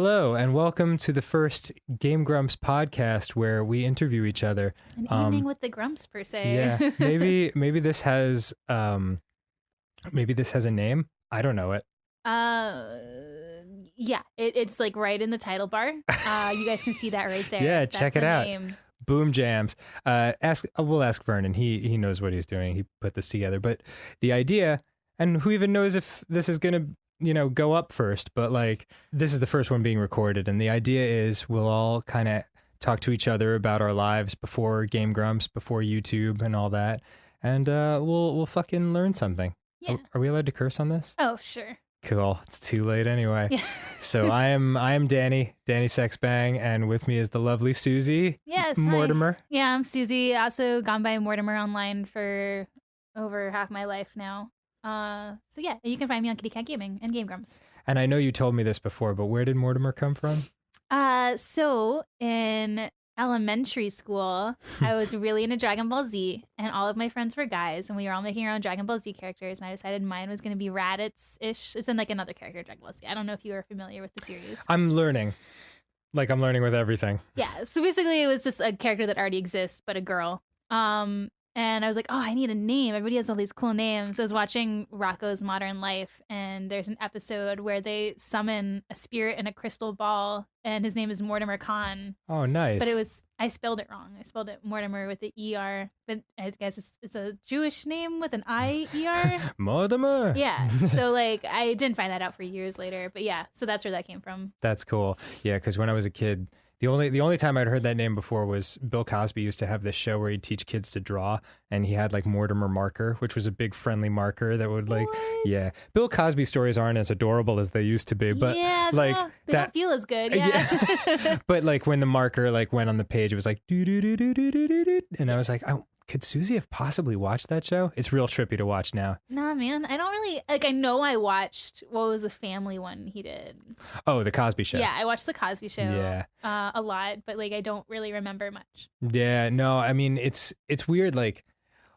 Hello, and welcome to the first Game Grumps podcast where we interview each other. An evening with the Grumps, per se. Yeah, maybe this has a name. I don't know it. Yeah, it's like right in the title bar. You guys can see that right there. Yeah, That's check it the out. name. Boom Jams. We'll ask Vernon. He knows what he's doing. He put this together. But the idea, and who even knows if this is gonna go up first, but like this is the first one being recorded, and the idea is we'll all kind of talk to each other about our lives before Game Grumps, before YouTube and all that, and we'll fucking learn something. Yeah. Are we allowed to curse on this? Oh, sure. Cool. It's too late anyway. Yeah. So I am Danny Sexbang, and with me is the lovely Suzy. Yes. Hi. Mortimer. Yeah, I'm Suzy. Also gone by Mortimer online for over half my life now. So yeah, you can find me on Kitty Cat Gaming and Game Grumps. And I know you told me this before, but where did Mortimer come from? So in elementary school, I was really into Dragon Ball Z, and all of my friends were guys, and we were all making our own Dragon Ball Z characters, and I decided mine was going to be Raditz-ish. It's in like another character, Dragon Ball Z. I don't know if you are familiar with the series. I'm learning. Like I'm learning with everything. Yeah, so basically it was just a character that already exists, but a girl. And I was like, oh, I need a name. Everybody has all these cool names. I was watching Rocko's Modern Life, and there's an episode where they summon a spirit in a crystal ball, and his name is Mortimer Khan. Oh, nice. But I spelled it wrong. I spelled it Mortimer with the E-R, but I guess it's a Jewish name with an I-E-R. Mortimer. Yeah, so like I didn't find that out for years later, but yeah, so that's where that came from. That's cool. Yeah, because when I was a kid, the only time I'd heard that name before was Bill Cosby used to have this show where he'd teach kids to draw, and he had like Mortimer marker, which was a big friendly marker that would like, What? yeah. Bill Cosby stories aren't as adorable as they used to be, but yeah, like they don't feel as good. Yeah. But like when the marker like went on the page, it was like do do do do do do do, and I was like, oh, could Suzy have possibly watched that show? It's real trippy to watch now. Nah, man, I don't really like. I know I watched what was the family one he did. Oh, the Cosby Show. Yeah, I watched the Cosby Show. Yeah. A lot, but like I don't really remember much. Yeah, no, I mean it's weird. Like,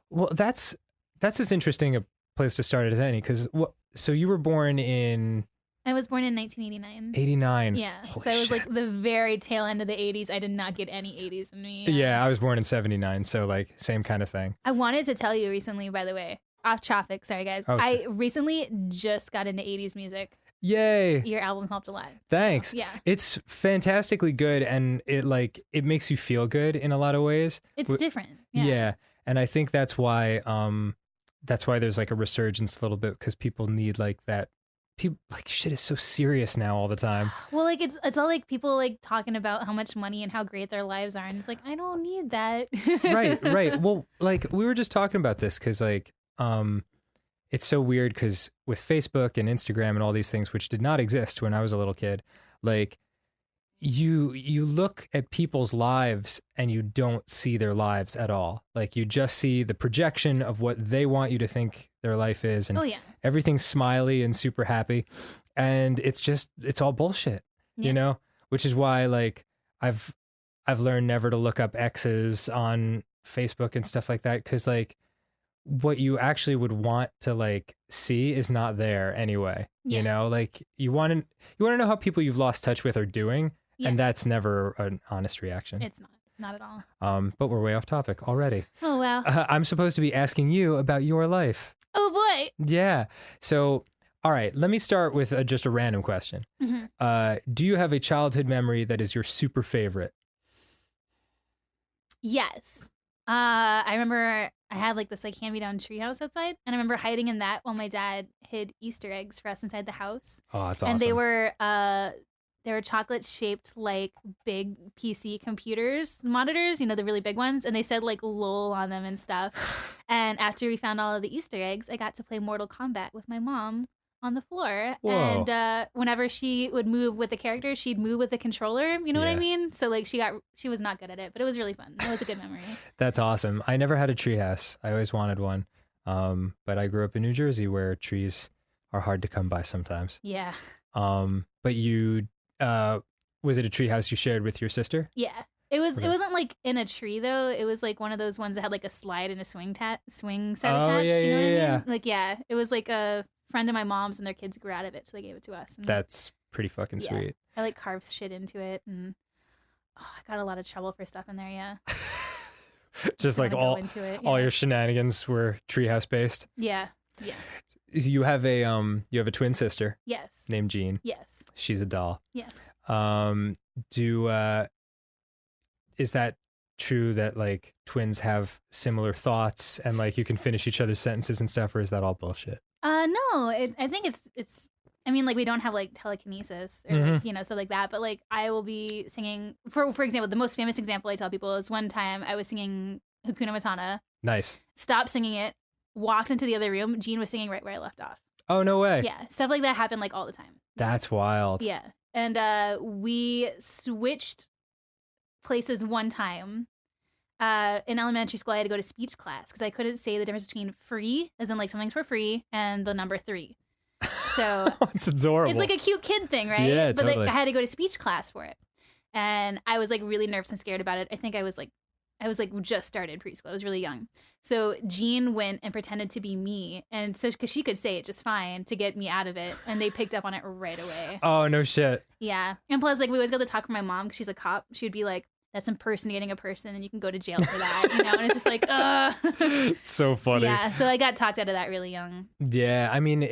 well, that's as interesting a place to start as any, because so you were born in. I was born in 1989. 89. Yeah, Holy so I was shit. like the very tail end of the 80s. I did not get any 80s in me. Yeah, I was born in 79, so like same kind of thing. I wanted to tell you recently, by the way, off topic. Sorry, guys. Oh, I recently just got into 80s music. Yay! Your album helped a lot. Thanks. Yeah, It's fantastically good, and it makes you feel good in a lot of ways. it's different. Yeah, and I think that's why there's like a resurgence a little bit, because people need like that. People like shit is so serious now all the time. Well, like it's all like people like talking about how much money and how great their lives are, and it's like I don't need that. Right. Well, like we were just talking about this because like it's so weird because with Facebook and Instagram and all these things, which did not exist when I was a little kid, like you look at people's lives and you don't see their lives at all. Like you just see the projection of what they want you to think their life is, and Oh yeah. everything's smiley and super happy, and it's all bullshit, Yeah. Which is why like I've learned never to look up exes on Facebook and stuff like that, because like what you actually would want to like see is not there anyway. Yeah. Like you want to know how people you've lost touch with are doing, Yeah. and that's never an honest reaction. It's not at all. But we're way off topic already. Oh wow. I'm supposed to be asking you about your life. Oh boy. Yeah. So, all right, let me start with just a random question. Mhm. Do you have a childhood memory that is your super favorite? Yes. I remember I had like this like hand-me-down treehouse outside, and I remember hiding in that while my dad hid Easter eggs for us inside the house. Oh, that's awesome. And they were chocolate shaped like big PC computers, monitors, the really big ones, and they said like LOL on them and stuff. And after we found all of the Easter eggs, I got to play Mortal Kombat with my mom on the floor. Whoa. And whenever she would move with the character, she'd move with the controller. You know what I Yeah. mean? So like she was not good at it, but it was really fun. It was a good memory. That's awesome. I never had a treehouse. I always wanted one. But I grew up in New Jersey where trees are hard to come by sometimes. Yeah. But you, was it a treehouse you shared with your sister? Yeah. It Okay. wasn't like in a tree though. It was like one of those ones that had like a slide and a swing set Oh, attached. yeah, you know what I yeah, mean? Like yeah, it was like a friend of my mom's and their kids grew out of it, so they gave it to us. And That's pretty fucking Yeah. sweet. I like carve shit into it, and I got a lot of trouble for stuff in there. Yeah. Just like Go into it. all Yeah. your shenanigans were treehouse based. Yeah. Yeah. You have a twin sister Yes. named Jean. Yes. She's a doll. Yes. Is that true that like twins have similar thoughts and like you can finish each other's sentences and stuff, or is that all bullshit? No, I think it's. I mean, like we don't have like telekinesis or like, you know, stuff like that. But like I will be singing for example, the most famous example I tell people is one time I was singing Hakuna Matata. Nice. Stopped singing it, walked into the other room. Jean was singing right where I left off. Oh, no way. Yeah, stuff like that happened like all the time. That's wild. Yeah, and we switched places one time. In elementary school, I had to go to speech class because I couldn't say the difference between free, as in like something's for free, and the number 3. So it's adorable. It's like a cute kid thing, right? Yeah, but totally. like I had to go to speech class for it, and I was like really nervous and scared about it. I think I was like just started preschool. I was really young. So Jean went and pretended to be me, and so because she could say it just fine to get me out of it, and they picked up on it right away. Oh, no shit. Yeah, and plus like we always got to talk to my mom because she's a cop. She'd be like, "That's impersonating a person, and you can go to jail for that," you know. And it's just like, It's so funny. Yeah, so I got talked out of that really young. Yeah, I mean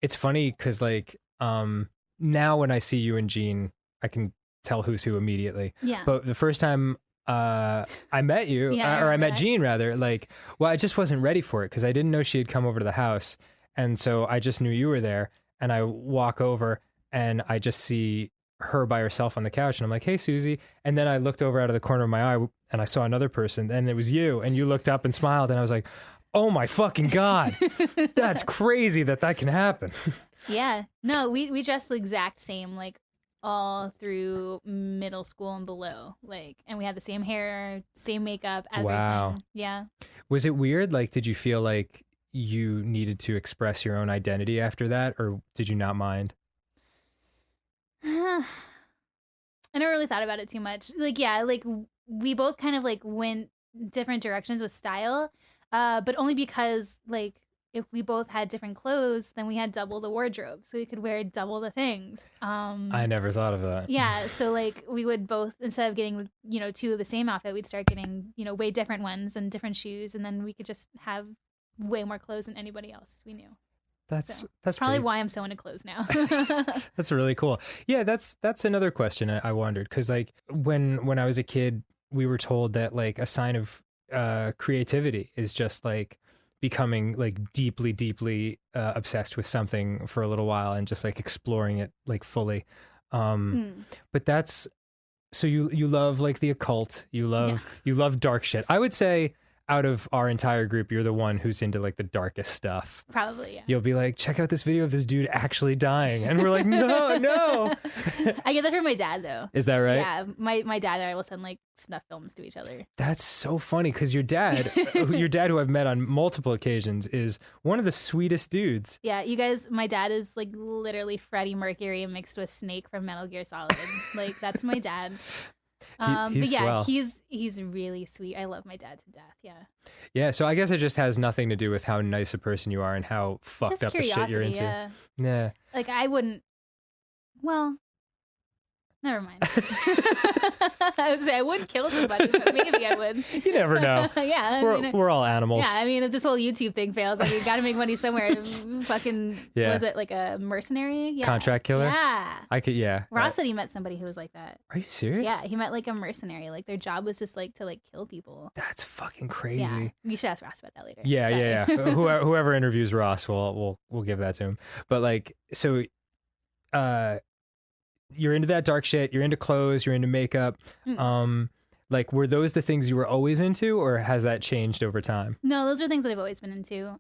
it's funny because like now when I see you and Jean, I can tell who's who immediately. Yeah. But the first time I met you, Yeah, or I met that. Jean rather, like, well, I just wasn't ready for it because I didn't know she had come over to the house, and so I just knew you were there, and I walk over and I just see her by herself on the couch, and I'm like, "Hey, Suzy," and then I looked over out of the corner of my eye and I saw another person, and it was you, and you looked up and smiled, and I was like, "Oh my fucking God, that's crazy that can happen." Yeah. No, we dressed the exact same, like all through middle school and below. Like, and we had the same hair, same makeup, everything. Wow. Yeah. Was it weird? Like, did you feel like you needed to express your own identity after that, or did you not mind? I never really thought about it too much. Like, yeah, like we both kind of like went different directions with style, but only because like if we both had different clothes, then we had double the wardrobe, so we could wear double the things. I never thought of that. Yeah, so like we would both, instead of getting, you know, 2 of the same outfit, we'd start getting, you know, way different ones and different shoes, and then we could just have way more clothes than anybody else we knew. That's probably pretty, why I'm so into clothes now. that's really cool. Yeah, that's another question I wondered, because like when I was a kid, we were told that like a sign of creativity is just like becoming like deeply obsessed with something for a little while and just like exploring it like fully. But that's, so you love like the occult, you love dark shit. I would say out of our entire group, you're the one who's into like the darkest stuff. Probably, yeah. You'll be like, check out this video of this dude actually dying, and we're like, no. I get that from my dad though. Is that right? Yeah, my dad and I will send like snuff films to each other. That's so funny, because your dad who I've met on multiple occasions, is one of the sweetest dudes. Yeah, you guys, my dad is like literally Freddie Mercury mixed with Snake from Metal Gear Solid. Like, that's my dad. He's but yeah, swell. he's really sweet. I love my dad to death. Yeah. Yeah, so I guess it just has nothing to do with how nice a person you are and how fucked Just up the shit you're into. Yeah. Yeah. Like I wouldn't. Well, never mind. I would say I wouldn't kill somebody, but maybe I would. You never know. Yeah, We're all animals. Yeah, I mean, if this whole YouTube thing fails, I mean, got to make money somewhere. Fucking, Yeah. was it like a mercenary? Yeah. Contract killer? Yeah. I could, yeah. Ross said he met somebody who was like that. Are you serious? Yeah, he met like a mercenary. Like their job was just like to like kill people. That's fucking crazy. Yeah, you should ask Ross about that later. Yeah, Sorry. yeah. Whoever interviews Ross, we'll give that to him. But like, so, you're into that dark shit. You're into clothes. You're into makeup. Like, were those the things you were always into, or has that changed over time? No, those are things that I've always been into.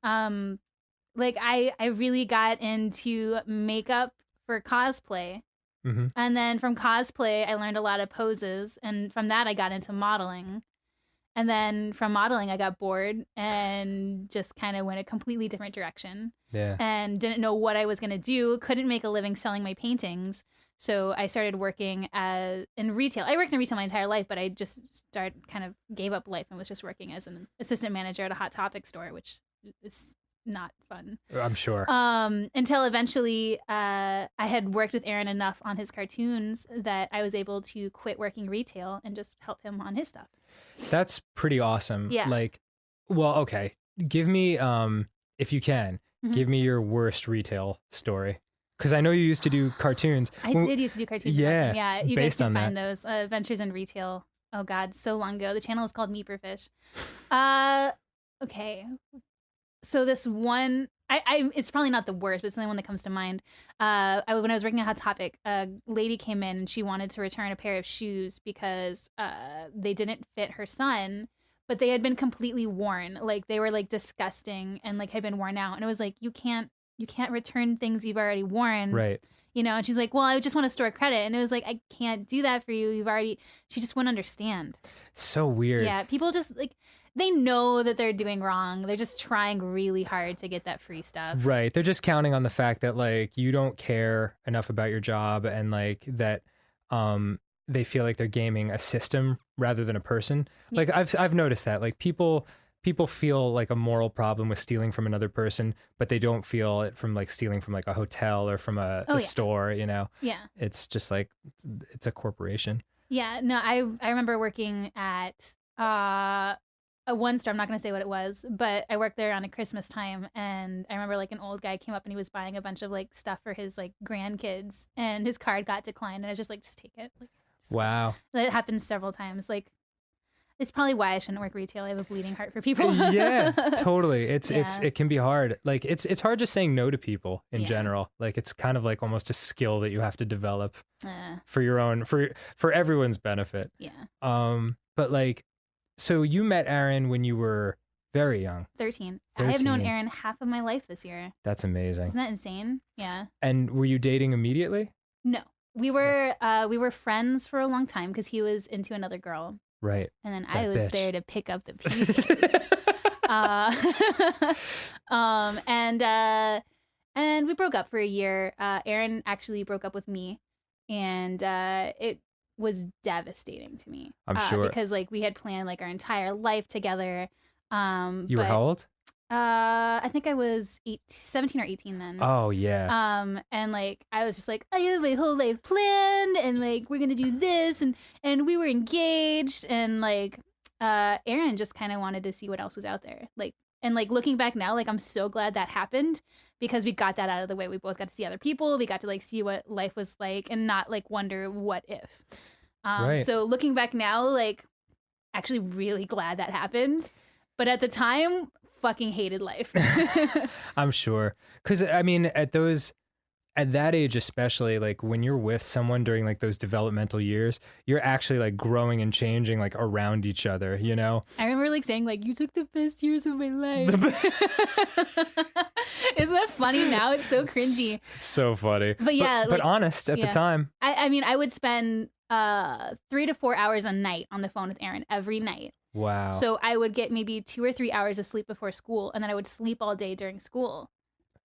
Like I really got into makeup for cosplay. Mm-hmm. And then from cosplay, I learned a lot of poses. And from that, I got into modeling. And then from modeling, I got bored and just kind of went a completely different direction. Yeah. And didn't know what I was going to do. Couldn't make a living selling my paintings. So I started working in retail. I worked in retail my entire life, but I just gave up life and was just working as an assistant manager at a Hot Topic store, which is not fun. I'm sure. Until eventually I had worked with Aaron enough on his cartoons that I was able to quit working retail and just help him on his stuff. That's pretty awesome. Yeah. Like, well, okay. Give me, if you can, Mhm. give me your worst retail story. Because I know you used to do cartoons. I did used to do cartoons. Yeah, Yeah. You based guys can on find those. Adventures in Retail. Oh God, so long ago. The channel is called Meat for Fish. Okay. So this one, it's probably not the worst, but it's the only one that comes to mind. When I was working at Hot Topic, a lady came in and she wanted to return a pair of shoes because they didn't fit her son, but they had been completely worn. Like they were like disgusting and like had been worn out. And it was like, you can't return things you've already worn. Right. You know, and she's like, well, I just want to store credit. And it was like, I can't do that for you. She just wouldn't understand. So weird. Yeah. People just like, they know that they're doing wrong. They're just trying really hard to get that free stuff. Right. They're just counting on the fact that like you don't care enough about your job and like that they feel like they're gaming a system rather than a person. Yeah. Like I've noticed that like people feel like a moral problem with stealing from another person, but they don't feel it from like stealing from like a hotel or from a store, you know? Yeah. It's just like, it's a corporation. Yeah. No, I remember working at a one store. I'm not going to say what it was, but I worked there on a Christmas time. And I remember like an old guy came up and he was buying a bunch of like stuff for his like grandkids and his card got declined. And I was just like, just take it. Like, wow. That happens several times. Like, it's probably why I shouldn't work retail. I have a bleeding heart for people. Yeah, totally. It can be hard. Like it's hard just saying no to people in general. Like it's kind of like almost a skill that you have to develop for your own for everyone's benefit. Yeah. But like, so you met Aaron when you were very young. 13. I have known Aaron half of my life this year. That's amazing. Isn't that insane? Yeah. And were you dating immediately? No. We were friends for a long time because he was into another girl. Right. And then that I was bitch. there to pick up the pieces. And we broke up for a year. Aaron actually broke up with me, and it was devastating to me. I'm sure. Because like we had planned like our entire life together. You were how old? I think I was 17 or 18 then. Oh yeah. And like I was just like, I have my whole life planned, and like we're gonna do this, and we were engaged, and like Aaron just kind of wanted to see what else was out there. Like, and like looking back now, like I'm so glad that happened because we got that out of the way. We both got to see other people. We got to like see what life was like and not like wonder what if. Right. So looking back now, like actually really glad that happened. But at the time, fucking hated life. I'm sure. Because I mean, at that age especially, like when you're with someone during like those developmental years, you're actually like growing and changing like around each other, you know? I remember like saying like, you took the best years of my life. Isn't that funny now? It's so cringy. So funny. But yeah. But honest at the time. I mean, I would spend 3 to 4 hours a night on the phone with Aaron every night. Wow. So I would get maybe 2 or 3 hours of sleep before school, and then I would sleep all day during school.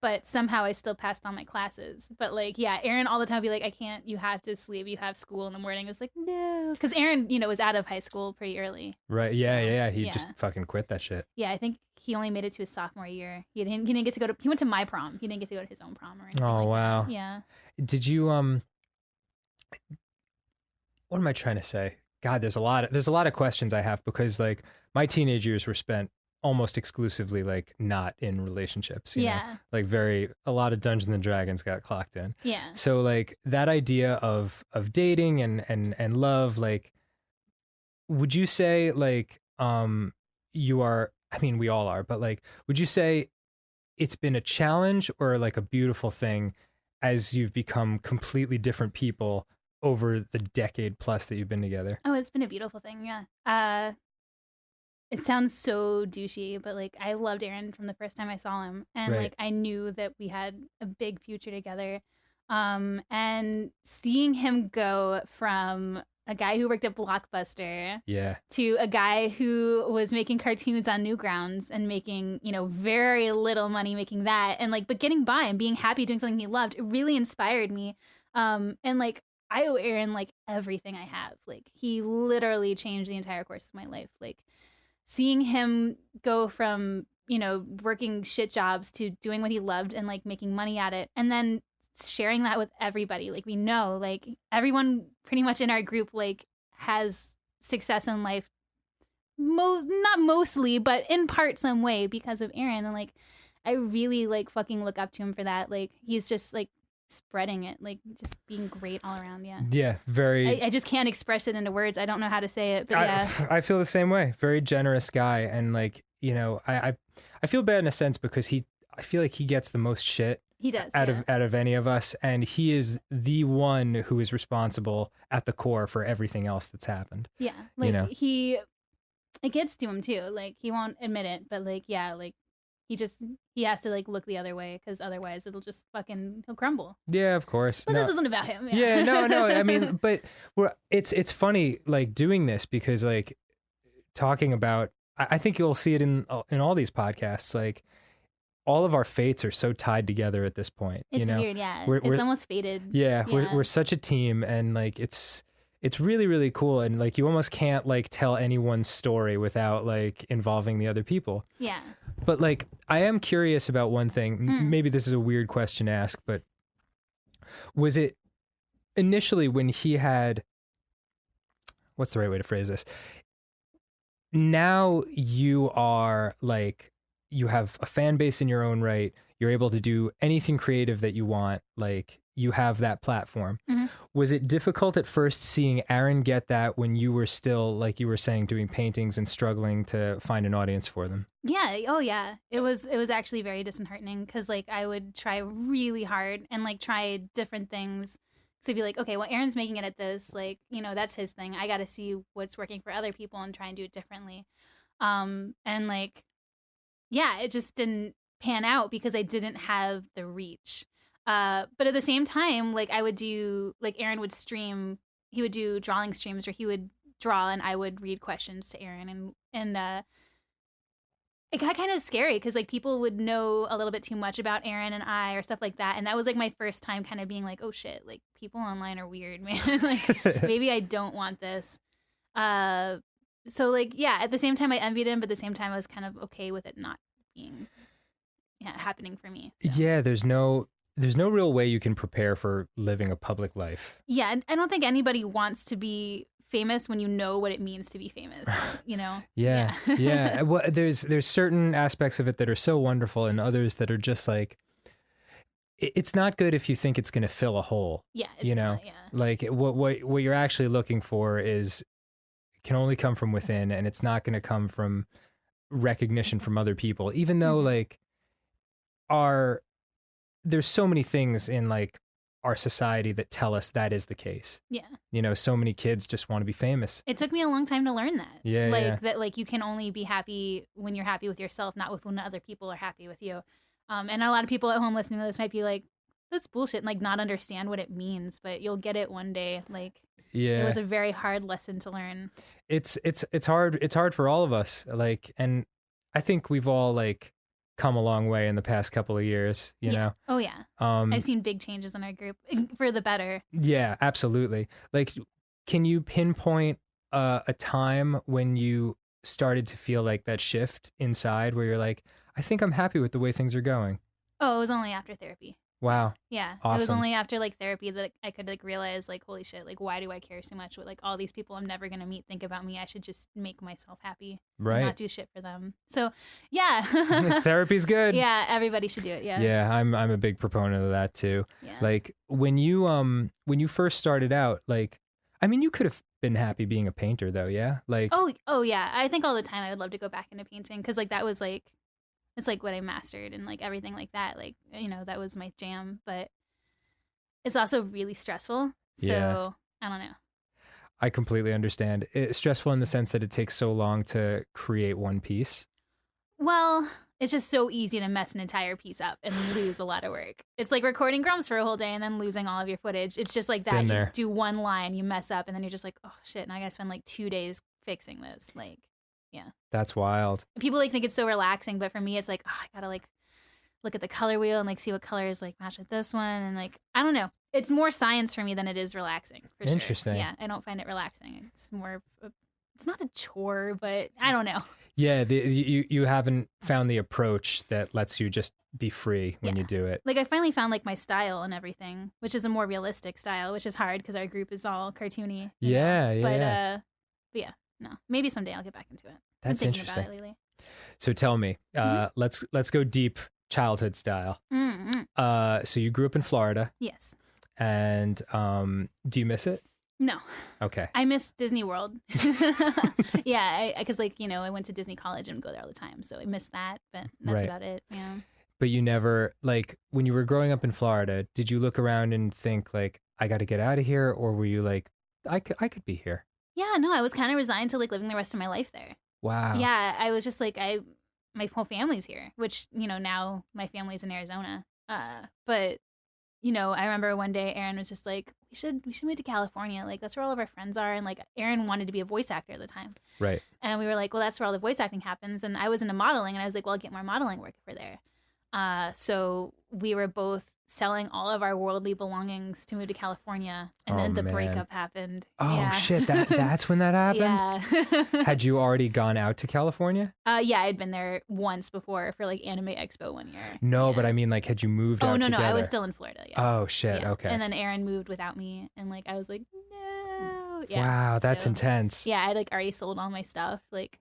But somehow I still passed on my classes. But like, yeah, Aaron all the time would be like, I can't, you have to sleep, you have school in the morning. I was like, no. Because Aaron, you know, was out of high school pretty early. Right. Yeah. He just fucking quit that shit. Yeah, I think he only made it to his sophomore year. He didn't get to go to, he went to my prom. He didn't get to go to his own prom or anything. Oh, wow. That. Yeah. Did you, what am I trying to say? God, there's a lot of questions I have because like my teenage years were spent almost exclusively like not in relationships. You know? Like a lot of Dungeons and Dragons got clocked in. Yeah. So like that idea of dating and love, like, would you say like, you are, I mean, we all are, but like, would you say it's been a challenge or like a beautiful thing as you've become completely different people over the decade plus that you've been together? Oh, it's been a beautiful thing. Yeah. It sounds so douchey, but like I loved Aaron from the first time I saw him, and like I knew that we had a big future together. And seeing him go from a guy who worked at Blockbuster to a guy who was making cartoons on Newgrounds and making, you know, very little money making that, and like but getting by and being happy doing something he loved, it really inspired me. And like I owe Aaron like everything I have. Like he literally changed the entire course of my life. Like seeing him go from working shit jobs to doing what he loved and like making money at it, and then sharing that with everybody. Like we know, like everyone pretty much in our group like has success in life, not mostly, but in part some way because of Aaron. And like I really like fucking look up to him for that. Like he's just like spreading it, like just being great all around. Yeah, very. I just can't express it into words. I don't know how to say it, but I feel the same way. Very generous guy, and like I feel bad in a sense because I feel like he gets the most shit. He does out of any of us, and he is the one who is responsible at the core for everything else that's happened. Yeah, like it gets to him too. Like he won't admit it, but like like he has to like look the other way because otherwise it'll just he'll crumble. Yeah, of course. But this isn't about him. Yeah, no. I mean, but it's funny like doing this because like talking about. I think you'll see it in all these podcasts. Like all of our fates are so tied together at this point. It's weird, yeah. It's almost fated. Yeah, we're such a team, and like it's really, really cool. And like you almost can't like tell anyone's story without like involving the other people. Yeah. But like I am curious about one thing. Maybe this is a weird question to ask, but was it initially when he had, what's the right way to phrase this? Now you are like, you have a fan base in your own right. You're able to do anything creative that you want. Like you have that platform. Mm-hmm. Was it difficult at first seeing Aaron get that when you were still, like you were saying, doing paintings and struggling to find an audience for them? Yeah. Oh yeah. It was actually very disheartening because like I would try really hard and like try different things. So I'd be like, okay, well, Aaron's making it at this, like, that's his thing. I got to see what's working for other people and try and do it differently. And like, yeah, it just didn't pan out because I didn't have the reach. But at the same time, like I would do, like Aaron would stream, he would do drawing streams where he would draw and I would read questions to Aaron. And it got kind of scary because like people would know a little bit too much about Aaron and I or stuff like that. And that was like my first time kind of being like, oh shit, like people online are weird, man. Like maybe I don't want this. So like, yeah, at the same time I envied him, but at the same time I was kind of okay with it not being happening for me. So. Yeah, there's no real way you can prepare for living a public life. Yeah, and I don't think anybody wants to be famous when you know what it means to be famous, Yeah. Well, there's certain aspects of it that are so wonderful and others that are just like, it's not good if you think it's going to fill a hole. Yeah, it's not, like what you're actually looking for can only come from within, and it's not going to come from recognition from other people, even though like there's so many things in like our society that tell us that is the case. Yeah. So many kids just want to be famous. It took me a long time to learn that. Yeah. Like that, like you can only be happy when you're happy with yourself, not with when other people are happy with you. And a lot of people at home listening to this might be like, that's bullshit, and like not understand what it means, but you'll get it one day. Like, it was a very hard lesson to learn. It's hard. It's hard for all of us. Like, and I think we've all like come a long way in the past couple of years, you know? Oh yeah. I've seen big changes in our group for the better. Yeah, absolutely. Like, can you pinpoint a time when you started to feel like that shift inside where you're like, I think I'm happy with the way things are going? Oh, it was only after therapy. Wow. Yeah. Awesome. It was only after like therapy that I could like realize like, holy shit, like why do I care so much what like all these people I'm never going to meet think about me? I should just make myself happy. Right. And not do shit for them. So yeah. Therapy's good. Yeah. Everybody should do it. Yeah. Yeah. I'm a big proponent of that too. Yeah. Like when you first started out, like, I mean, you could have been happy being a painter though. Yeah. Like, oh yeah. I think all the time I would love to go back into painting. Cause like that was like, it's like what I mastered and like everything like that. Like, that was my jam, but it's also really stressful. So I don't know. I completely understand. It's stressful in the sense that it takes so long to create one piece. Well, it's just so easy to mess an entire piece up and lose a lot of work. It's like recording Grumps for a whole day and then losing all of your footage. It's just like that. Been there. You do one line, you mess up, and then you're just like, oh shit, now I gotta spend like 2 days fixing this. Like, yeah. That's wild. People like think it's so relaxing, but for me it's like, oh, I gotta like look at the color wheel and like see what colors like match with this one, and like I don't know. It's more science for me than it is relaxing. For Interesting. Sure. Yeah, I don't find it relaxing. It's more it's not a chore, but I don't know. Yeah, you haven't found the approach that lets you just be free when you do it. Like I finally found like my style and everything, which is a more realistic style, which is hard because our group is all cartoony. Yeah. But yeah, no. Maybe someday I'll get back into it. That's I'm thinking interesting. about it lately. So tell me, let's go deep childhood style. Mm-hmm. So you grew up in Florida. Yes. And do you miss it? No. Okay. I miss Disney World. Yeah, because like, I went to Disney College and would go there all the time. So I miss that, but that's about it. Yeah. But you never, like, when you were growing up in Florida, did you look around and think like, I got to get out of here? Or were you like, I could be here? Yeah, no, I was kind of resigned to like living the rest of my life there. Wow. Yeah, I was just like, my whole family's here, which, now my family's in Arizona. But I remember one day Aaron was just like, we should move to California. Like, that's where all of our friends are. And like, Aaron wanted to be a voice actor at the time. Right. And we were like, well, that's where all the voice acting happens. And I was into modeling, and I was like, well, I'll get more modeling work if we're there. So we were both selling all of our worldly belongings to move to California. And then the breakup happened. Oh, yeah. shit. That's when that happened? Yeah. Had you already gone out to California? Yeah, I'd been there once before for like Anime Expo one year. No, yeah. but I mean, like, had you moved out together? No, I was still in Florida. Yeah. Oh, shit. Yeah. Okay. And then Aaron moved without me. And like, I was like, no. Yeah. Wow, that's intense. Yeah, I like already sold all my stuff. Like,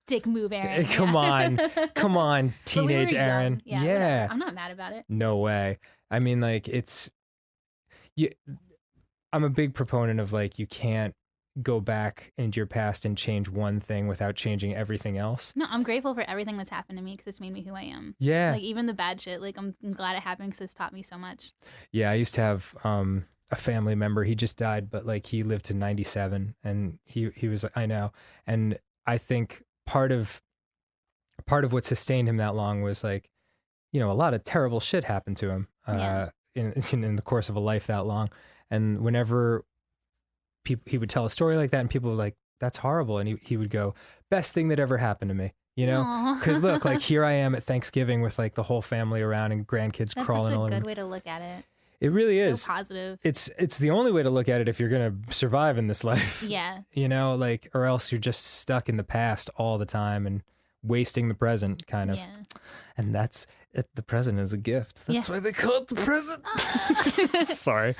dick move, Aaron. Come on, teenage Aaron. Yeah. I'm not mad about it. No way. I mean, like, I'm a big proponent of like, you can't go back into your past and change one thing without changing everything else. No, I'm grateful for everything that's happened to me because it's made me who I am. Yeah. Like, even the bad shit, like, I'm glad it happened because it's taught me so much. Yeah, I used to have a family member. He just died, but like, he lived to 97, and he was, I know. And I think part of what sustained him that long was like, a lot of terrible shit happened to him in the course of a life that long. And whenever he would tell a story like that, and people were like, that's horrible. And he would go, best thing that ever happened to me, because look, like, here I am at Thanksgiving with like the whole family around and grandkids crawling all over. That's such a good way to look at it. It really is. So positive. It's the only way to look at it if you're going to survive in this life. Yeah. Like, or else you're just stuck in the past all the time and wasting the present, kind of. Yeah. And that's it. The present is a gift. That's why they call it the present. Sorry.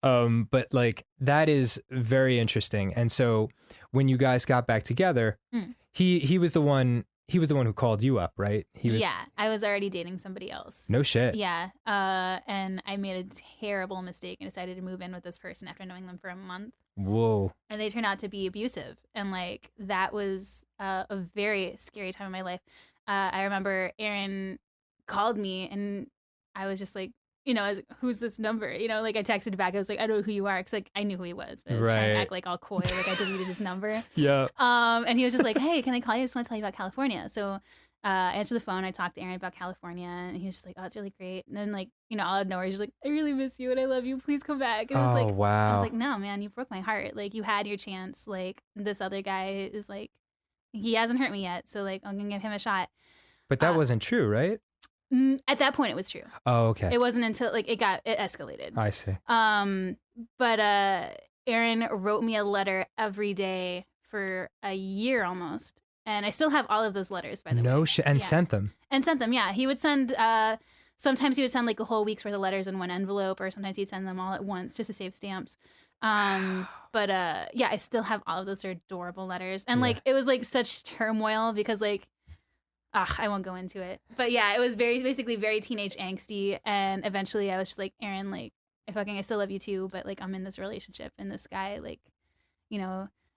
But like, that is very interesting. And so when you guys got back together, he was the one who called you up, right? Yeah, I was already dating somebody else. No shit. Yeah. And I made a terrible mistake and decided to move in with this person after knowing them for a month. Whoa. And they turned out to be abusive. And like, that was a very scary time in my life. I remember Aaron called me and I was just like, I was like, who's this number? Like, I texted back. I was like, I don't know who you are. Because like, I knew who he was. But I was trying to act like all coy. Like, I deleted his number. Yeah. And he was just like, hey, can I call you? I just want to tell you about California. So I answered the phone. I talked to Aaron about California. And he was just like, oh, it's really great. And then like, out of nowhere, he's just like, I really miss you and I love you. Please come back. And I was like, wow. I was like, no, man, you broke my heart. Like, you had your chance. Like, this other guy is like, he hasn't hurt me yet. So like, I'm going to give him a shot. But that wasn't true, right? At that point, it was true. Oh, okay. It wasn't until like it escalated. I see. But Aaron wrote me a letter every day for a year almost, and I still have all of those letters, by the way. No shit. And sent them. Yeah. He would send. Sometimes he would send like a whole week's worth of letters in one envelope, or sometimes he'd send them all at once just to save stamps. But yeah, I still have all of those adorable letters, and like, it was like such turmoil because like. I won't go into it. But yeah, it was basically very teenage angsty. And eventually I was just like, Aaron, like, I still love you too, but like, I'm in this relationship and this guy, like,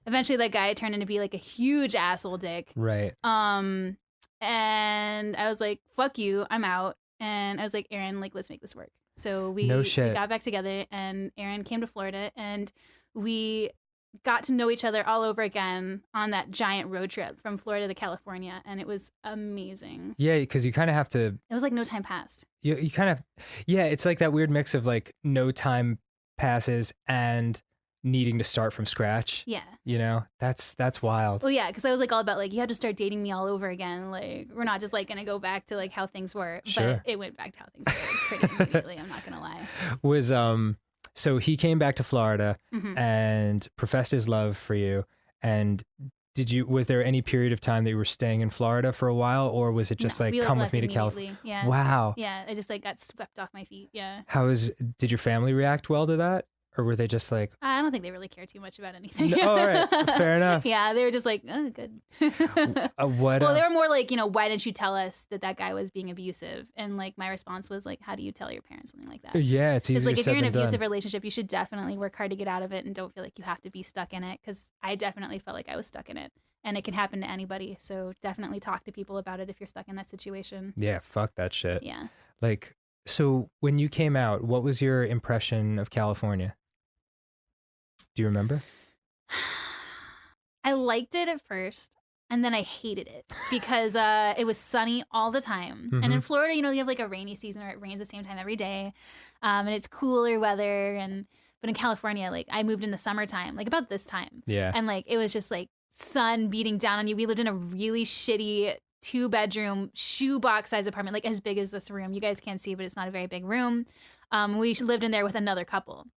eventually that guy turned into be like a huge asshole dick. Right. And I was like, fuck you, I'm out. And I was like, Aaron, like, let's make this work. So we got back together and Aaron came to Florida and we got to know each other all over again on that giant road trip from Florida to California, and it was amazing. Yeah, because you kind of have to. It was like no time passed. You kind of, it's like that weird mix of like no time passes and needing to start from scratch. Yeah, that's wild. Well, yeah, because I was like all about like you have to start dating me all over again. Like, we're not just like gonna go back to like how things were. Sure. But it went back to how things were pretty immediately. I'm not gonna lie. Was So he came back to Florida and professed his love for you. And was there any period of time that you were staying in Florida for a while, or was it just No, like, we, come with left me to California? immediately. Yeah. Wow. Yeah, I just like got swept off my feet. Yeah. Did your family react well to that? Or were they just like, I don't think they really care too much about anything. no, all right, fair enough. Yeah, they were just like, oh, good. What? Well, they were more like, why didn't you tell us that guy was being abusive? And like my response was like, how do you tell your parents something like that? Yeah, it's easier like if said you're in than an abusive done. relationship, you should definitely work hard to get out of it and don't feel like you have to be stuck in it. Because I definitely felt like I was stuck in it, and it can happen to anybody. So definitely talk to people about it if you're stuck in that situation. Yeah, fuck that shit. Yeah. Like, so when you came out, what was your impression of California? Do you remember? I liked it at first, and then I hated it because it was sunny all the time. And in Florida, you have like a rainy season where it rains the same time every day, and it's cooler weather. But in California, like I moved in the summertime, like about this time. Yeah. And like it was just like sun beating down on you. We lived in a really shitty 2-bedroom shoebox size apartment, like as big as this room. You guys can't see, but it's not a very big room. We lived in there with another couple.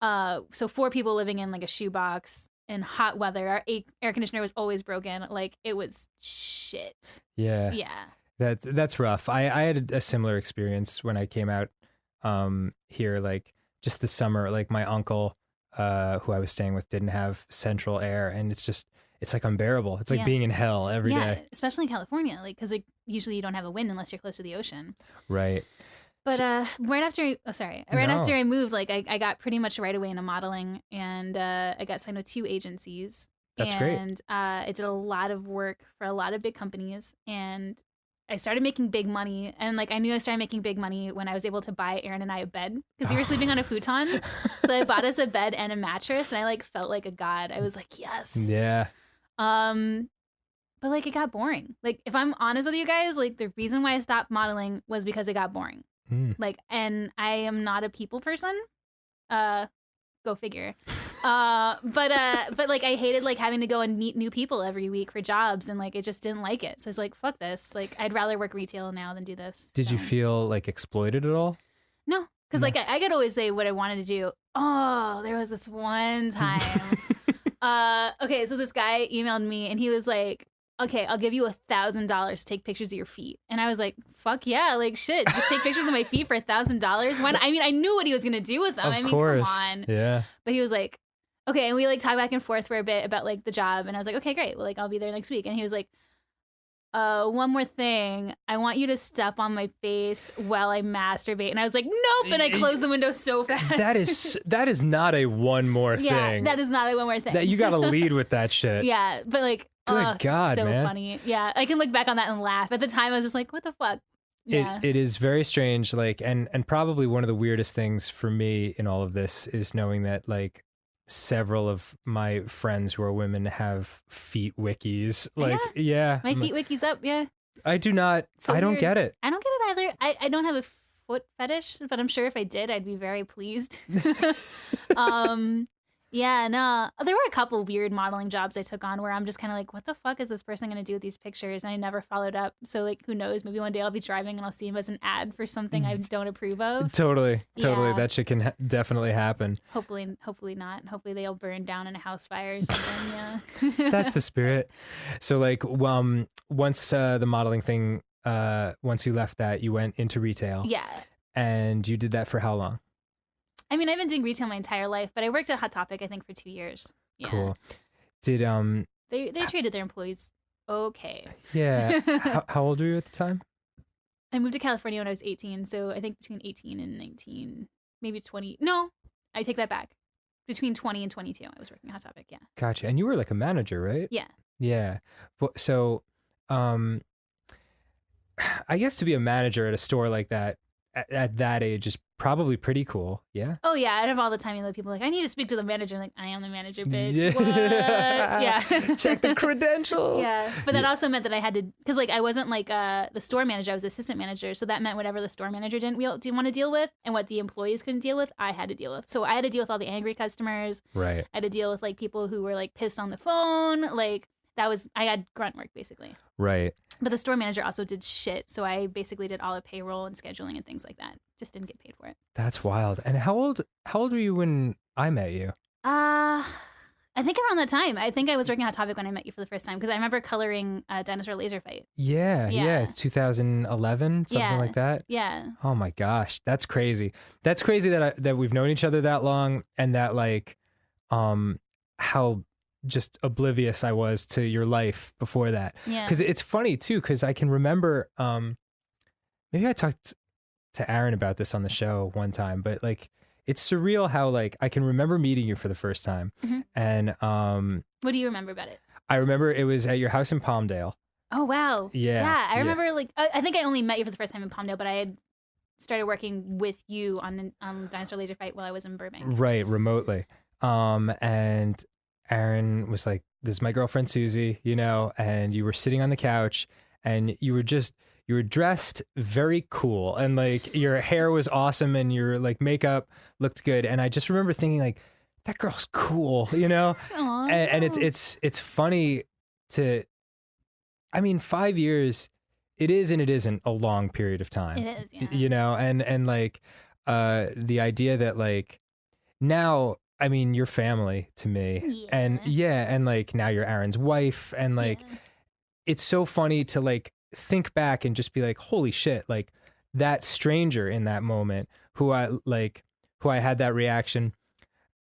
So 4 people living in like a shoebox in hot weather. Our air conditioner was always broken. Like it was shit. Yeah. Yeah. That's rough. I had a similar experience when I came out here, like just the summer. Like my uncle, who I was staying with, didn't have central air, and it's like unbearable. It's like being in hell every day. Especially in California, like because like usually you don't have a wind unless you're close to the ocean. Right. But right after I moved, like I got pretty much right away into modeling, and I got signed with 2 agencies. That's great. And I did a lot of work for a lot of big companies, and I started making big money. And like I knew I started making big money when I was able to buy Aaron and I a bed, because we were sleeping on a futon. So I bought us a bed and a mattress, and I like felt like a god. I was like, yes. Yeah. But like it got boring. Like if I'm honest with you guys, like the reason why I stopped modeling was because it got boring. Like, and I am not a people person. Go figure. But like I hated like having to go and meet new people every week for jobs, and like I just didn't like it. So it's like, fuck this. Like I'd rather work retail now than do this. Did you feel like exploited at all? No, because like I could always say what I wanted to do. Oh, there was this one time. Okay, so this guy emailed me, and he was like, okay, I'll give you $1,000 to take pictures of your feet. And I was like, fuck yeah, like shit, just take pictures of my feet for $1,000. I mean, I knew what he was gonna do with them. Of course. Come on. Yeah. But he was like, okay, and we like talked back and forth for a bit about like the job, and I was like, okay, great. Well, like I'll be there next week. And he was like, one more thing. I want you to step on my face while I masturbate. And I was like, nope. And I closed the window so fast. That is not a one more thing. Yeah, that is not a one more thing. That you got to lead with that shit. Yeah, but like, good God, so man. funny. Yeah, I can look back on that and laugh. At the time, I was just like, what the fuck? Yeah. It is very strange. Like, and probably one of the weirdest things for me in all of this is knowing that like several of my friends who are women have feet wikis. Like, yeah. My feet wiki's up. Yeah. I do not. So I don't weird. get it. I don't get it either. I don't have a foot fetish, but I'm sure if I did, I'd be very pleased. Yeah, no. There were a couple weird modeling jobs I took on where I'm just kind of like, what the fuck is this person going to do with these pictures? And I never followed up. So, like, who knows? Maybe one day I'll be driving and I'll see him as an ad for something I don't approve of. Totally. Yeah. That shit can definitely happen. Hopefully not. Hopefully they'll burn down in a house fire or something. Yeah. That's the spirit. So, like, once the modeling thing, once you left that, you went into retail. Yeah. And you did that for how long? I mean, I've been doing retail my entire life, but I worked at Hot Topic, I think, for 2 years. Yeah. Cool. Did they treated their employees okay. Yeah. How old were you at the time? I moved to California when I was 18, so I think between 18 and 19, maybe 20. No, I take that back. Between 20 and 22, I was working at Hot Topic. Yeah. Gotcha. And you were like a manager, right? Yeah. Yeah. So, I guess to be a manager at a store like that at that age is probably pretty cool. Yeah. Oh yeah. Out of all the time, you know, people are like, I need to speak to the manager. I'm like, I am the manager, bitch. Yeah. What? Yeah. Check the credentials. Yeah. But that also meant that I had to, because like I wasn't like the store manager. I was assistant manager. So that meant whatever the store manager didn't want to deal with and what the employees couldn't deal with, I had to deal with. So I had to deal with all the angry customers. Right. I had to deal with like people who were like pissed on the phone. Like I had grunt work basically. Right. But the store manager also did shit. So I basically did all the payroll and scheduling and things like that. Just didn't get paid for it. That's wild. And how old were you when I met you? I think around that time. I think I was working on Topic when I met you for the first time because I remember coloring Dinosaur Laser Fight. Yeah. It's 2011, something like that. Yeah. Oh my gosh, that's crazy. That's crazy that we've known each other that long, and that like, how just oblivious I was to your life before that. Yeah. Because it's funny too, because I can remember, maybe I talked to Aaron about this on the show one time, but like, it's surreal how like I can remember meeting you for the first time, and what do you remember about it? I remember it was at your house in Palmdale. Oh wow. Yeah. I remember like I think I only met you for the first time in Palmdale, but I had started working with you on Dinosaur Laser Fight while I was in Burbank. Right, remotely. And Aaron was like, "This is my girlfriend Suzy," you know, and you were sitting on the couch, and you were dressed very cool, and like your hair was awesome, and your like makeup looked good, and I just remember thinking like, that girl's cool, you know. And it's funny to, I mean, 5 years, it is and it isn't a long period of time. It is, yeah. You know, and like the idea that like now, I mean, you're family to me, and like now you're Aaron's wife, and like it's so funny to like think back and just be like, holy shit, like that stranger in that moment who I had that reaction.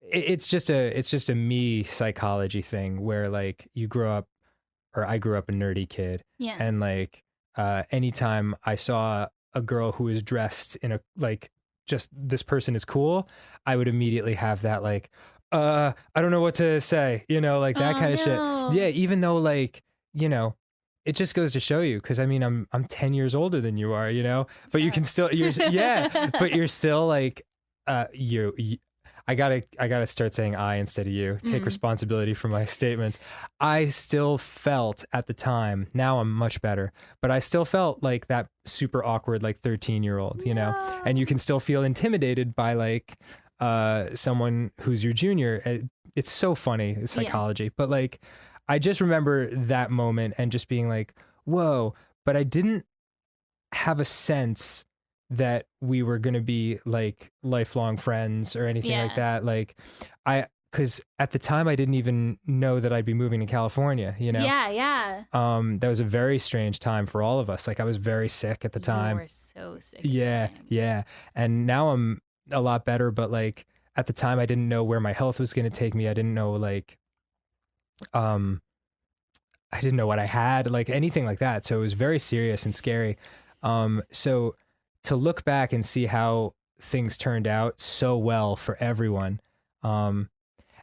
It's just a me psychology thing where like I grew up a nerdy kid. Yeah. And like anytime I saw a girl who was dressed in a like just this person is cool, I would immediately have that like, I don't know what to say, you know, like that kind of shit. Yeah, even though like, you know, it just goes to show you, because I mean I'm 10 years older than you are, you know, but you can still but you're still like I gotta start saying I instead of you. Take responsibility for my statements. I still felt at the time, now I'm much better, but I still felt like that super awkward, like 13-year-old, you know, and you can still feel intimidated by like someone who's your junior. It's so funny, psychology, but like, I just remember that moment and just being like, whoa, but I didn't have a sense that we were going to be like lifelong friends or anything like that. Like because at the time I didn't even know that I'd be moving to California, you know? Yeah. That was a very strange time for all of us. Like I was very sick at the time. You were so sick. Yeah. And now I'm a lot better, but like at the time I didn't know where my health was going to take me. I didn't know like, I didn't know what I had, like anything like that. So it was very serious and scary. So to look back and see how things turned out so well for everyone. And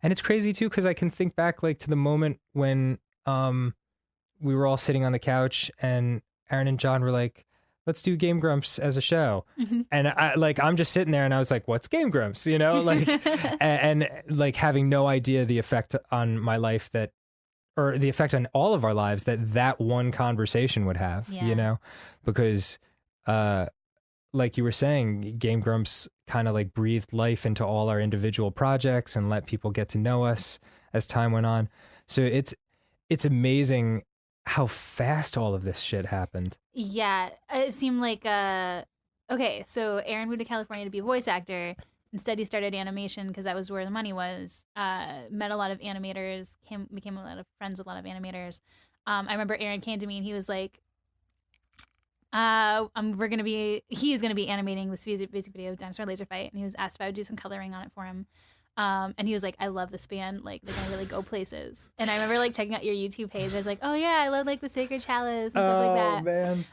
it's crazy too, because I can think back like to the moment when we were all sitting on the couch and Aaron and John were like, let's do Game Grumps as a show. And I'm just sitting there and I was like, what's Game Grumps? You know, like, and like having no idea the effect on my life or the effect on all of our lives that one conversation would have, you know, because, like you were saying, Game Grumps kind of like breathed life into all our individual projects and let people get to know us as time went on. So it's amazing how fast all of this shit happened. Yeah, it seemed like okay, so Aaron moved to California to be a voice actor. Instead, he started animation because that was where the money was. Met a lot of animators, became a lot of friends with a lot of animators. I remember Aaron came to me and he was like, he's gonna be animating this music video, Dinosaur Laser Fight, and he was asked if I would do some coloring on it for him. And he was like, I love this band, like they're gonna really go places. And I remember like checking out your YouTube page. I was like, oh yeah, I love like the Sacred Chalice and stuff like that. Man.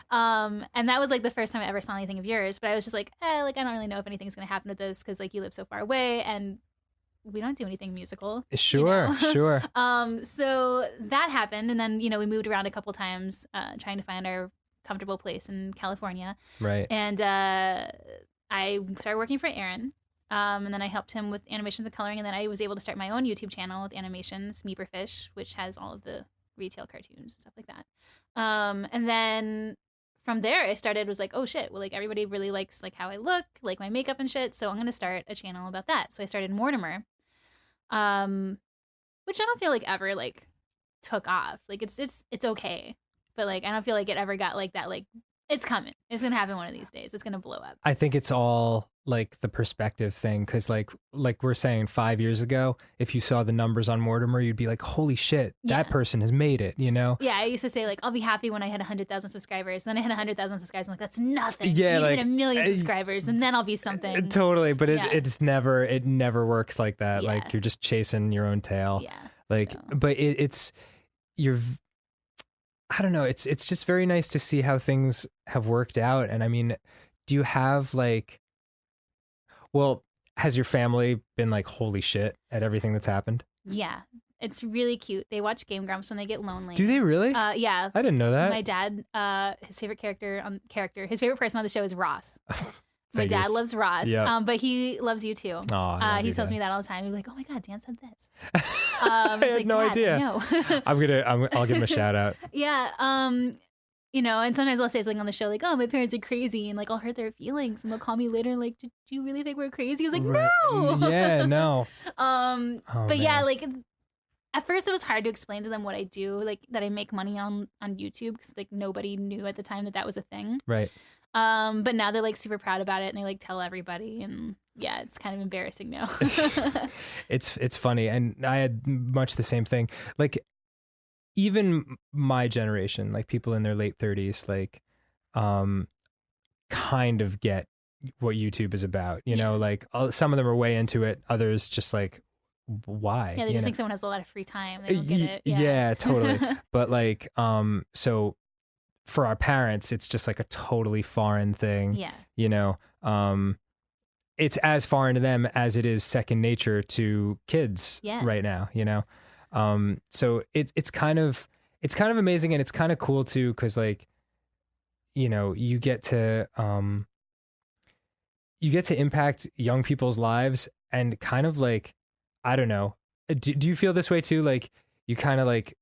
And that was like the first time I ever saw anything of yours. But I was just like, like I don't really know if anything's gonna happen with this because like you live so far away and we don't do anything musical. Sure, you know? sure. So that happened, and then we moved around a couple times, trying to find our comfortable place in California. Right. And I started working for Aaron. And then I helped him with animations and coloring, and then I was able to start my own YouTube channel with animations, Meeperfish, which has all of the retail cartoons and stuff like that. And then from there, I was like, oh shit, well, like everybody really likes like how I look, like my makeup and shit, so I'm gonna start a channel about that. So I started Mortimer, which I don't feel like ever like took off. Like it's okay, but like I don't feel like it ever got like that. Like it's coming. It's gonna happen one of these days. It's gonna blow up. I think it's all like the perspective thing, because like we're saying 5 years ago, if you saw the numbers on Mortimer, you'd be like, holy shit, that person has made it, you know? Yeah, I used to say like, I'll be happy when I hit 100,000 subscribers. Then I hit 100,000 subscribers. I'm like, that's nothing. Yeah, you like hit 1 million subscribers, and then I'll be something. Totally, but it never works like that. Yeah. Like you're just chasing your own tail. Yeah. Like, but I don't know. It's just very nice to see how things have worked out. And I mean, do you have like, well, has your family been like, holy shit at everything that's happened? Yeah. It's really cute. They watch Game Grumps when they get lonely. Do they really? Yeah. I didn't know that. My dad, his favorite his favorite person on the show is Ross. My dad loves Ross, but he loves you too. Oh, he tells me that all the time. He's like, "Oh my god, Dan said this." I had no idea. No. I'll give him a shout out. Yeah. You know, and sometimes I'll say something on the show like, "Oh, my parents are crazy," and like I'll hurt their feelings, and they'll call me later and like, "Did you really think we're crazy?" I was like, "No." Yeah, no. But yeah, like at first it was hard to explain to them what I do, like that I make money on YouTube, because like nobody knew at the time that was a thing. Right. But now they're like super proud about it, and they like tell everybody, and yeah, it's kind of embarrassing now. It's funny, and I had much the same thing. Like even my generation, like people in their late 30s, like kind of get what YouTube is about. You know, like some of them are way into it, others just like, why? Yeah, they just think someone has a lot of free time. They don't get it. Yeah, totally. But like, so for our parents, it's just like a totally foreign thing. Yeah. You know, it's as foreign to them as it is second nature to kids right now, you know? So it's kind of amazing, and it's kind of cool too, because like, you know, you get to impact young people's lives, and kind of like, I don't know, do you feel this way too? Like you kind of like,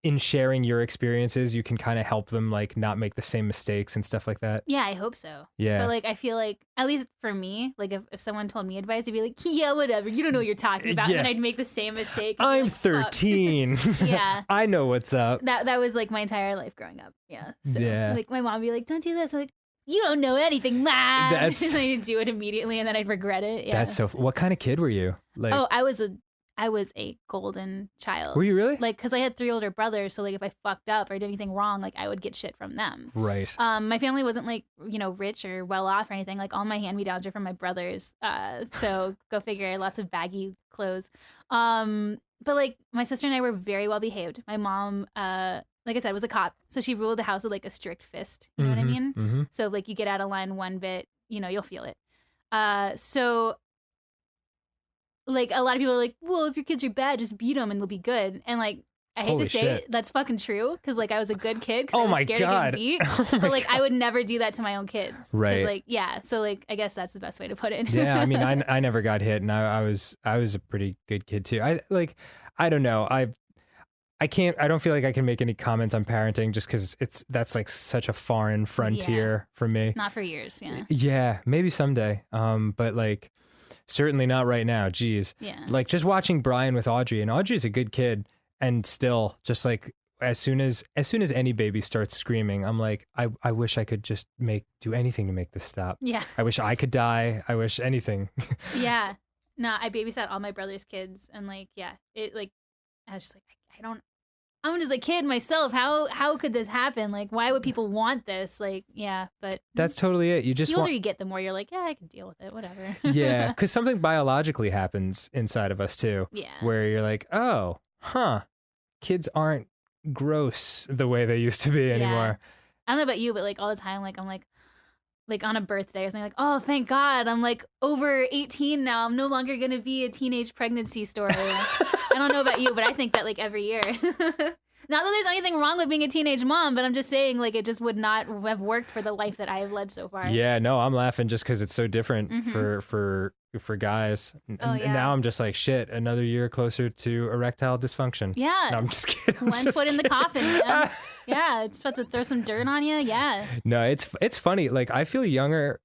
in sharing your experiences, you can kind of help them like not make the same mistakes and stuff like that. Yeah, I hope so. Yeah. But like, I feel like, at least for me, like if someone told me advice, I'd be like, yeah, whatever. You don't know what you're talking about. And I'd make the same mistake. I'm like, 13. Yeah. I know what's up. That was like my entire life growing up. Yeah. So yeah. like my mom would be like, don't do this. I'm like, you don't know anything, Mom. And I'd do it immediately, and then I'd regret it. Yeah. That's so, what kind of kid were you? Like, I was a golden child. Were you really? Like, because I had 3 older brothers, so like if I fucked up or did anything wrong, like I would get shit from them. Right. My family wasn't like, you know, rich or well off or anything. Like all my hand-me-downs are from my brothers. So go figure. Lots of baggy clothes. But like my sister and I were very well behaved. My mom, like I said, was a cop, so she ruled the house with like a strict fist. You know what I mean? Mm-hmm. So if, like you get out of line one bit, you know, you'll feel it. So like a lot of people are like, well, if your kids are bad, just beat them and they'll be good. And like, I hate to say it, that's fucking true, because like I was a good kid because I was scared of getting beat. But like I would never do that to my own kids. Right. Like, yeah. So like I guess that's the best way to put it. Yeah. I mean, I never got hit, and I was a pretty good kid too. I don't know. I don't feel like I can make any comments on parenting, just because that's like such a foreign frontier for me. Not for years. Yeah. Yeah. Maybe someday. But like, certainly not right now. Jeez. Yeah. Like just watching Brian with Audrey, and Audrey's a good kid, and still just like as soon as any baby starts screaming, I'm like, I wish I could just do anything to make this stop. Yeah. I wish I could die. I wish anything. Yeah. No, I babysat all my brother's kids, and like, yeah, it like, I was just like, I'm just a kid myself. How could this happen? Like, why would people want this? Like, yeah, but that's totally it. You just the older you get, the more you're like, yeah, I can deal with it, whatever. Yeah, because something biologically happens inside of us too. Yeah, where you're like, oh, kids aren't gross the way they used to be anymore. I don't know about you, but like all the time, like I'm like on a birthday or something, like, oh, thank God, I'm like over 18 now. I'm no longer gonna be a teenage pregnancy story. I don't know about you, but I think that like every year. Not that there's anything wrong with being a teenage mom, but I'm just saying like it just would not have worked for the life that I have led so far. Yeah, no, I'm laughing just because it's so different for guys. And now I'm just like, shit, another year closer to erectile dysfunction. Yeah. No, I'm just kidding. One foot in the coffin, man. Yeah, just about to throw some dirt on you. Yeah. No, it's funny. Like I feel younger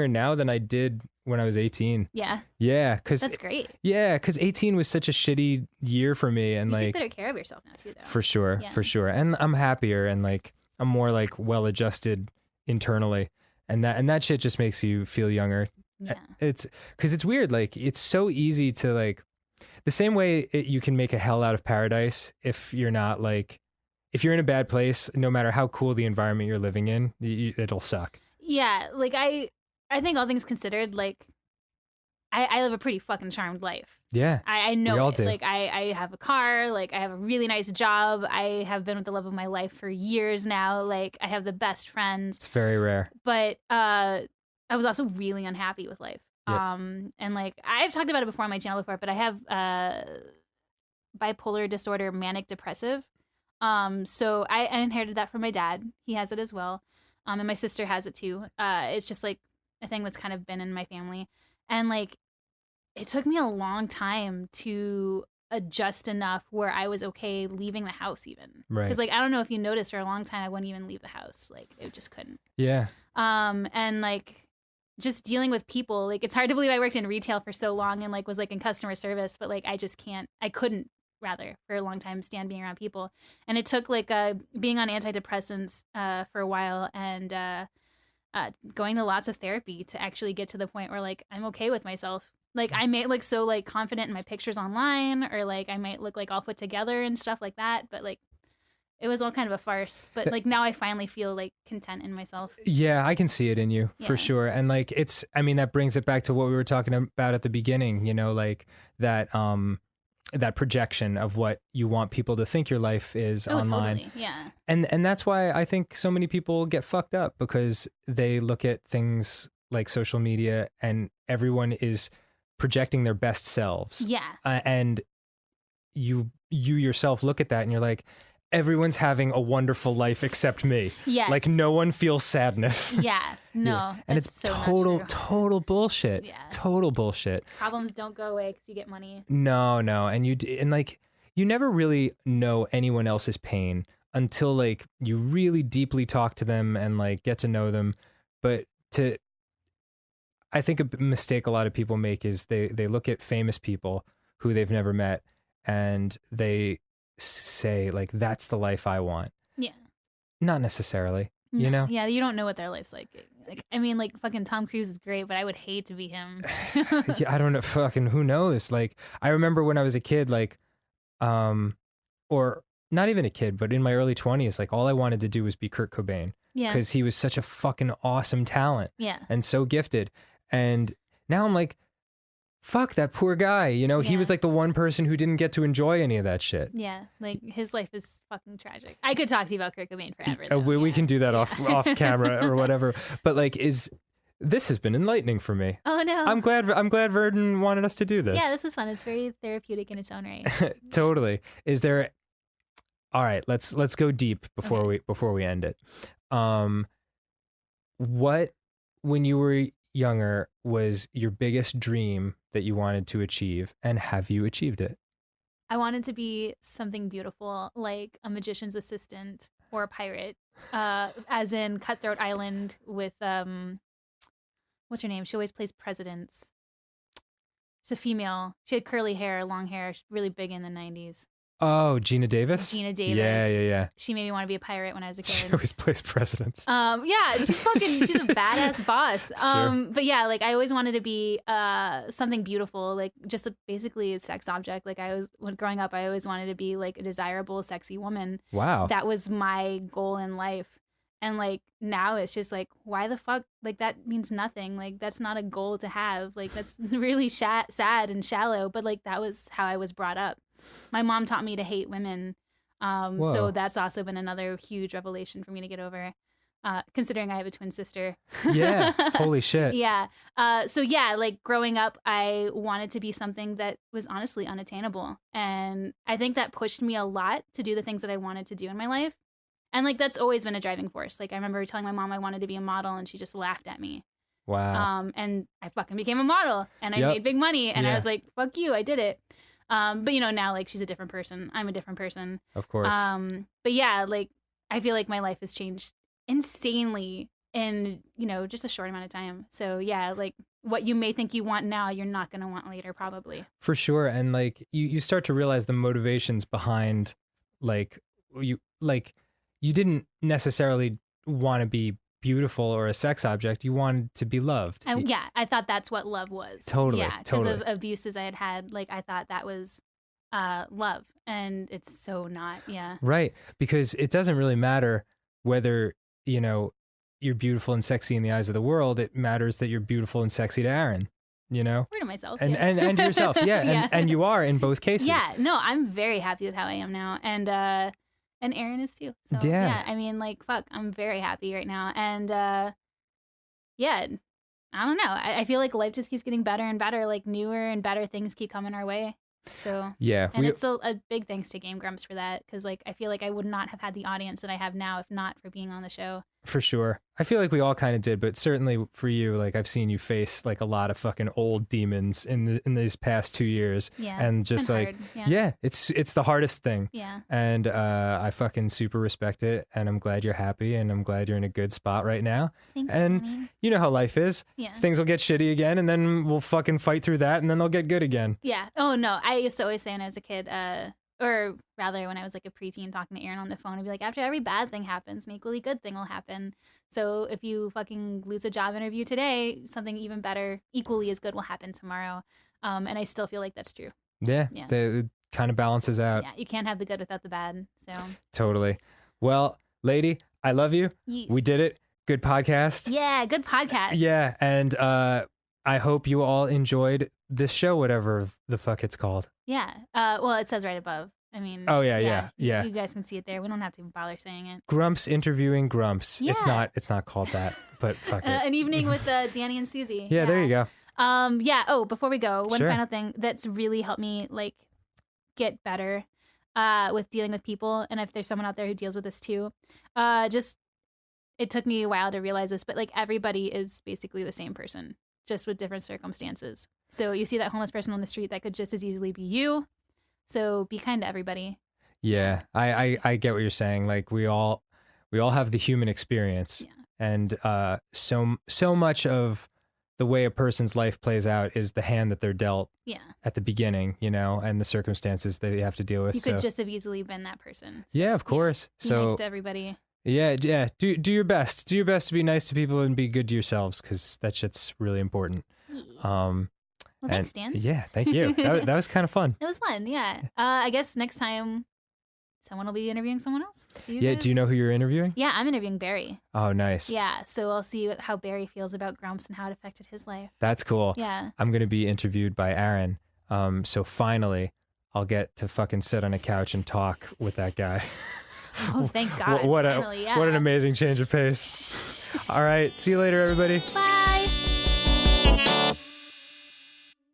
now than I did when I was 18. Yeah. Yeah, because that's great. Yeah, because 18 was such a shitty year for me, and you like take better care of yourself now too, though. For sure, and I'm happier, and like I'm more like well adjusted internally, And that shit just makes you feel younger. Yeah. It's because it's weird. Like, it's so easy to, like, the same way you can make a hell out of paradise if you're not, like, if you're in a bad place, no matter how cool the environment you're living in, it'll suck. Yeah, like I think all things considered, like I live a pretty fucking charmed life. Yeah. I know we all it. do. Like I have a car, like I have a really nice job. I have been with the love of my life for years now. Like I have the best friends. It's very rare. But I was also really unhappy with life. Yeah. And like I've talked about it before on my channel before, but I have bipolar disorder, manic depressive. So I inherited that from my dad. He has it as well. And my sister has it too. It's just like a thing that's kind of been in my family. And like, it took me a long time to adjust enough where I was okay leaving the house even. Right. Because like, I don't know if you noticed, for a long time, I wouldn't even leave the house. Like, it just couldn't. Yeah. And like, just dealing with people, like, it's hard to believe I worked in retail for so long and like was like in customer service, but like, I couldn't rather for a long time stand being around people. And it took like being on antidepressants for a while and going to lots of therapy to actually get to the point where like I'm okay with myself. Like I may like so like confident in my pictures online, or like I might look like all put together and stuff like that, but like it was all kind of a farce. But like now I finally feel like content in myself. Yeah, I can see it in you for sure. And like that brings it back to what we were talking about at the beginning, you know, like that that projection of what you want people to think your life is online. Totally. Yeah. And that's why I think so many people get fucked up, because they look at things like social media and everyone is projecting their best selves. Yeah. And you yourself look at that and you're like, everyone's having a wonderful life except me. Yes. Like no one feels sadness. Yeah. No. Yeah. And it's so total bullshit. Yeah. Total bullshit. Problems don't go away because you get money. No. And like, you never really know anyone else's pain until like you really deeply talk to them and like get to know them. But I think a mistake a lot of people make is they look at famous people who they've never met and they say like, that's the life I want. Yeah. Not necessarily, you know? Yeah, you don't know what their life's like. Like, I mean, like fucking Tom Cruise is great, but I would hate to be him. Yeah, I don't know. Fucking who knows? Like, I remember when I was a kid, like, or not even a kid, but in my early 20s, like all I wanted to do was be Kurt Cobain. Yeah. Because he was such a fucking awesome talent. Yeah. And so gifted. And now I'm like, fuck that poor guy. You know, he was like the one person who didn't get to enjoy any of that shit. Yeah. Like his life is fucking tragic. I could talk to you about Kurt Cobain forever. We can do that off camera or whatever. But like, this has been enlightening for me. Oh no. I'm glad Verdon wanted us to do this. Yeah, this is fun. It's very therapeutic in its own right. Totally. All right, let's go deep before we end it. What, when you were younger, was your biggest dream that you wanted to achieve, and have you achieved it? I wanted to be something beautiful, like a magician's assistant or a pirate, as in Cutthroat Island with what's her name? She always plays presidents. She's a female. She had curly hair, long hair, really big in the 90s. Oh, Gina Davis? Gina Davis. Yeah. She made me want to be a pirate when I was a kid. She always plays presidents. Yeah, she's a badass boss. But yeah, like I always wanted to be something beautiful, like just basically a sex object. Like when growing up, I always wanted to be like a desirable, sexy woman. Wow. That was my goal in life. And like now it's just like, why the fuck? Like that means nothing. Like that's not a goal to have. Like that's really sad and shallow. But like that was how I was brought up. My mom taught me to hate women. So that's also been another huge revelation for me to get over, considering I have a twin sister. Yeah. Holy shit. Yeah. So yeah, like growing up, I wanted to be something that was honestly unattainable. And I think that pushed me a lot to do the things that I wanted to do in my life. And like, that's always been a driving force. Like I remember telling my mom I wanted to be a model and she just laughed at me. Wow. And I fucking became a model and I made big money and I was like, fuck you, I did it. But you know, now like she's a different person. I'm a different person. Of course. But yeah, like I feel like my life has changed insanely in, you know, just a short amount of time. So yeah, like what you may think you want now, you're not going to want later, probably. For sure. And like you start to realize the motivations behind you didn't necessarily want to be beautiful or a sex object. You wanted to be loved. Yeah, I thought that's what love was. Totally. Yeah, because of abuses I had. Like, I thought that was love, and it's so not. Yeah. Right, because it doesn't really matter whether, you know, you're beautiful and sexy in the eyes of the world. It matters that you're beautiful and sexy to Aaron, you know? Or to myself. And, yeah. and yourself. Yeah. Yeah. And you are in both cases. Yeah. No, I'm very happy with how I am now. And Aaron is too. So, Yeah. I mean, like, fuck, I'm very happy right now. And yeah, I don't know. I feel like life just keeps getting better and better. Like, newer and better things keep coming our way. So yeah, and it's a big thanks to Game Grumps for that, because like I feel like I would not have had the audience that I have now if not for being on the show. For sure. I feel like we all kind of did, but certainly for you, like I've seen you face like a lot of fucking old demons in these past 2 years. Yeah. And just like, yeah, it's the hardest thing. Yeah. And I fucking super respect it. And I'm glad you're happy and I'm glad you're in a good spot right now. Thanks, and honey. You know how life is. Yeah. Things will get shitty again and then we'll fucking fight through that and then they'll get good again. Yeah. Oh no. I used to always say when I was a kid, or rather when I was like a preteen talking to Aaron on the phone, I'd be like, after every bad thing happens, an equally good thing will happen. So if you fucking lose a job interview today, something even better, equally as good will happen tomorrow. And I still feel like that's true. Yeah. It kind of balances out. Yeah. You can't have the good without the bad. So totally. Well, lady, I love you. Yes. We did it. Good podcast. Yeah. Good podcast. Yeah. And I hope you all enjoyed this show, whatever the fuck it's called. Yeah. Well, it says right above. I mean. Oh yeah. You guys can see it there. We don't have to bother saying it. Grumps interviewing Grumps. Yeah. It's not called that, but fuck it. An evening with Danny and Suzy. Yeah, there you go. Yeah. Oh, before we go, one Sure. final thing that's really helped me like get better with dealing with people, and if there's someone out there who deals with this too, just it took me a while to realize this, but like everybody is basically the same person, just with different circumstances. So you see that homeless person on the street, that could just as easily be you. So be kind to everybody. Yeah, I get what you're saying. Like we all have the human experience, and so much of the way a person's life plays out is the hand that they're dealt at the beginning, you know, and the circumstances that you have to deal with. You could just have easily been that person. So, yeah, of course. Be nice to everybody. Yeah. Do your best. Do your best to be nice to people and be good to yourselves, because that shit's really important. Well, thanks, Dan. Yeah, thank you. That was kind of fun. It was fun, yeah. I guess next time someone will be interviewing someone else. Do you know who you're interviewing? Yeah, I'm interviewing Barry. Oh, nice. Yeah, so I'll see how Barry feels about Grumps and how it affected his life. That's cool. Yeah. I'm going to be interviewed by Aaron. So finally, I'll get to fucking sit on a couch and talk with that guy. Oh, thank God. What finally, an amazing change of pace. All right. See you later, everybody. Bye.